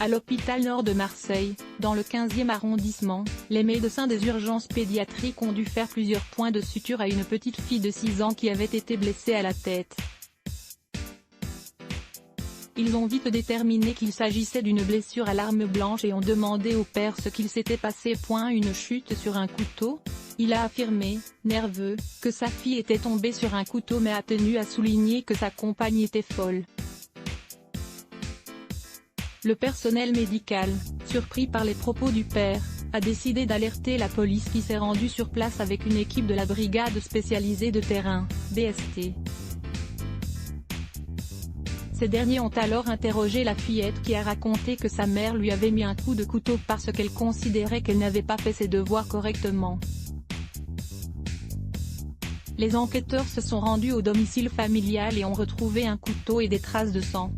À l'hôpital Nord de Marseille, dans le 15e arrondissement, les médecins des urgences pédiatriques ont dû faire plusieurs points de suture à une petite fille de 6 ans qui avait été blessée à la tête. Ils ont vite déterminé qu'il s'agissait d'une blessure à l'arme blanche et ont demandé au père ce qu'il s'était passé. Une chute sur un couteau? Il a affirmé, nerveux, que sa fille était tombée sur un couteau mais a tenu à souligner que sa compagne était folle. Le personnel médical, surpris par les propos du père, a décidé d'alerter la police qui s'est rendue sur place avec une équipe de la brigade spécialisée de terrain, BST. Ces derniers ont alors interrogé la fillette qui a raconté que sa mère lui avait mis un coup de couteau parce qu'elle considérait qu'elle n'avait pas fait ses devoirs correctement. Les enquêteurs se sont rendus au domicile familial et ont retrouvé un couteau et des traces de sang.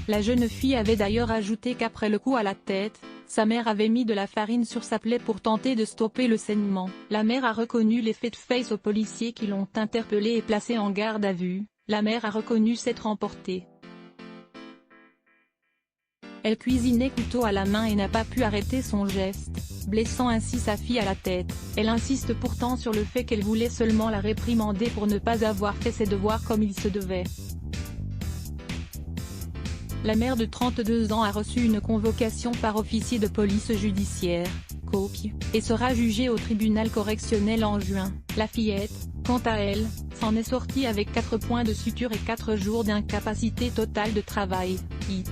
La jeune fille avait d'ailleurs ajouté qu'après le coup à la tête, sa mère avait mis de la farine sur sa plaie pour tenter de stopper le saignement. La mère a reconnu les faits face aux policiers qui l'ont interpellée et placée en garde à vue. La mère a reconnu s'être emportée. Elle cuisinait couteau à la main et n'a pas pu arrêter son geste, blessant ainsi sa fille à la tête. Elle insiste pourtant sur le fait qu'elle voulait seulement la réprimander pour ne pas avoir fait ses devoirs comme il se devait. La mère de 32 ans a reçu une convocation par officier de police judiciaire, COPI, et sera jugée au tribunal correctionnel en juin. La fillette, quant à elle, s'en est sortie avec 4 points de suture et 4 jours d'incapacité totale de travail, IT.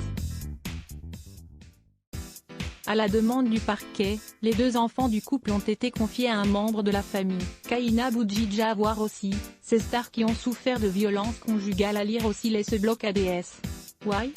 À la demande du parquet, les 2 enfants du couple ont été confiés à un membre de la famille. Kaina Boudjidja à voir aussi, ces stars qui ont souffert de violences conjugales à lire aussi les ce bloc ADS. Why?